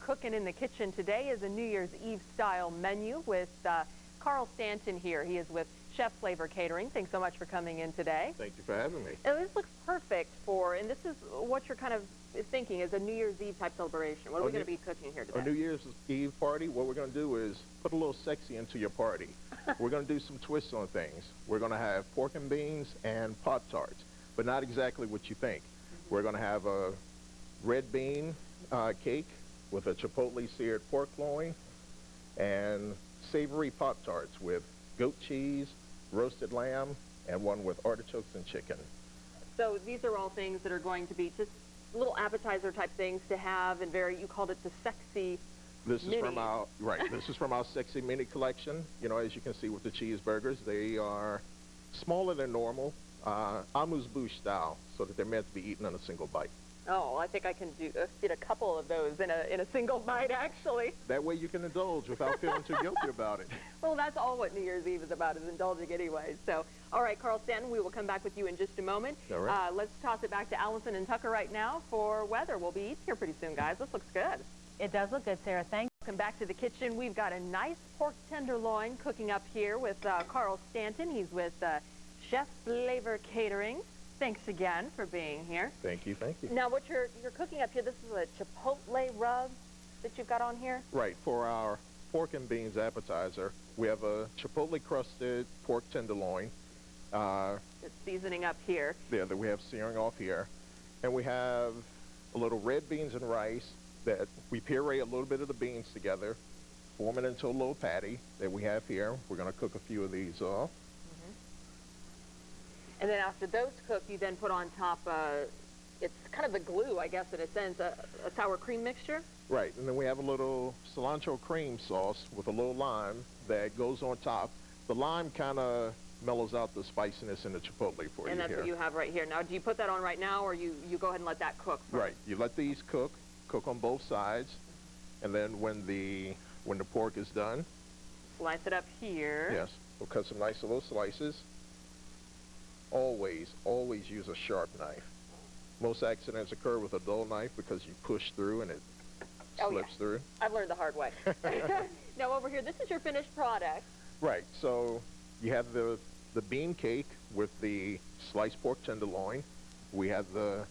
cooking in the kitchen today is a New Year's Eve style menu with Carl Stanton here. He is with Chef Flavor Catering. Thanks so much for coming in today. Thank you for having me. This looks perfect for, and this is what you're kind of thinking is a New Year's Eve type celebration. What are we going to be cooking here today? A New Year's Eve party, what we're going to do is put a little sexy into your party. We're going to do some twists on things. We're going to have pork and beans and Pop-Tarts, but not exactly what you think. We're going to have a red bean cake with a chipotle seared pork loin and savory Pop-Tarts with goat cheese, roasted lamb, and one with artichokes and chicken. So these are all things that are going to be just little appetizer type things to have, and you called it the sexy This is from our, this is from our sexy mini collection. You know, as you can see with the cheeseburgers, they are smaller than normal, amuse-bouche style, so that they're meant to be eaten in a single bite. Oh, I think I can fit a couple of those in a single bite, actually. That way you can indulge without feeling too guilty about it. Well, that's all what New Year's Eve is about, is indulging anyway. So, all right, Carl Stanton, we will come back with you in just a moment. All right. Let's toss it back to Allison and Tucker right now for weather. We'll be eating here pretty soon, guys. This looks good. It does look good, Sarah. Thanks. Welcome back to the kitchen. We've got a nice pork tenderloin cooking up here with Carl Stanton. He's with Chef Flavor Catering. Thanks again for being here. Thank you, thank you. Now, what you're cooking up here, this is a chipotle rub that you've got on here? Right. For our pork and beans appetizer, we have a chipotle-crusted pork tenderloin. It's seasoning up here. Yeah, that we have searing off here. And we have a little red beans and rice that we puree a little bit of the beans together, form it into a little patty that we have here. We're going to cook a few of these off. And then after those cook, you then put on top, it's kind of the glue, I guess, in a sense, a sour cream mixture? Right, and then we have a little cilantro cream sauce with a little lime that goes on top. The lime kind of mellows out the spiciness in the chipotle for you here. And that's what you have right here. Now, do you put that on right now, or you go ahead and let that cook first? Right, you let these cook on both sides, and then when the pork is done, slice it up here. Yes, we'll cut some nice little slices. Always use a sharp knife. Most accidents occur with a dull knife because you push through and it slips through. I've learned the hard way. Now over here, this is your finished product. Right, so you have the bean cake with the sliced pork tenderloin. We have the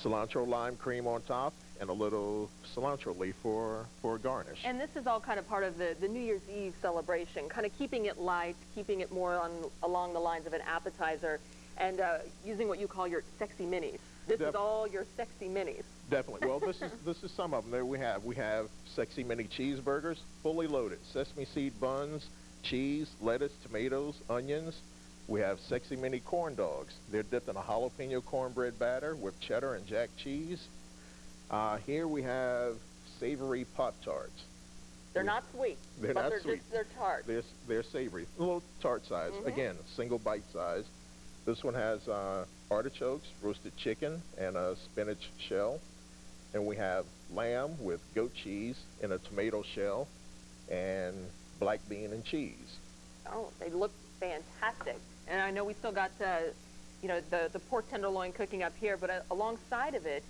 cilantro lime cream on top and a little cilantro leaf for a garnish. And this is all kind of part of the New Year's Eve celebration, kind of keeping it light, keeping it more along the lines of an appetizer, and using what you call your sexy minis. This is all your sexy minis. Definitely. Well, this is some of them. There we have sexy mini cheeseburgers, fully loaded, sesame seed buns, cheese, lettuce, tomatoes, onions. We have sexy mini corn dogs. They're dipped in a jalapeno cornbread batter with cheddar and jack cheese. Here we have savory Pop-Tarts. They're not sweet. They're not sweet. They're tart. They're savory. A little tart size. Again, single bite size. This one has artichokes, roasted chicken, and a spinach shell. And we have lamb with goat cheese in a tomato shell and black bean and cheese. Oh, they look fantastic. And I know we still got the pork tenderloin cooking up here, but alongside of it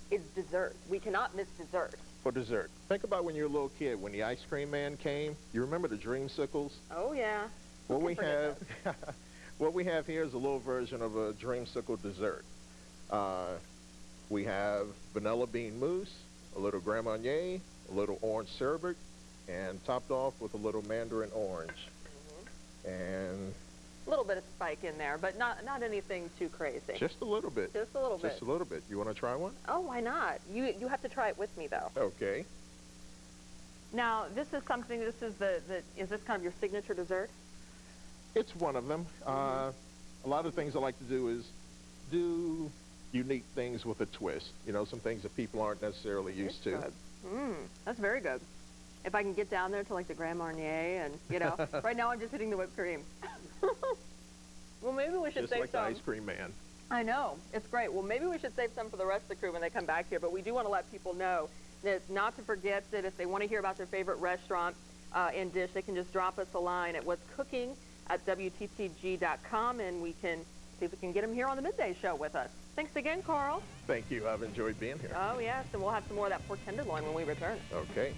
is dessert. We cannot miss dessert. For dessert, think about when you were a little kid, when the ice cream man came. You remember the dreamsicles? Oh yeah. What we have, what we have here is a little version of a dreamsicle dessert. We have vanilla bean mousse, a little Grand Marnier, a little orange sherbet, and topped off with a little mandarin orange. And a little bit of spike in there, but not anything too crazy. Just a little bit. Just a little bit. Just a little bit. You want to try one? Oh, why not? You have to try it with me, though. Okay. Now, this is something, is this kind of your signature dessert? It's one of them. A lot of things I like to do is do unique things with a twist. You know, some things that people aren't necessarily used to. That's very good. If I can get down there to like the Grand Marnier and, right now I'm just hitting the whipped cream. Well, maybe we should just save like some. The ice cream man. I know. It's great. Well, maybe we should save some for the rest of the crew when they come back here, but we do want to let people know that not to forget that if they want to hear about their favorite restaurant and dish, they can just drop us a line at what's cooking at WTTG.com, and we can see if we can get them here on the midday show with us. Thanks again, Carl. Thank you. I've enjoyed being here. Oh, yes, and we'll have some more of that pork tenderloin when we return. Okay.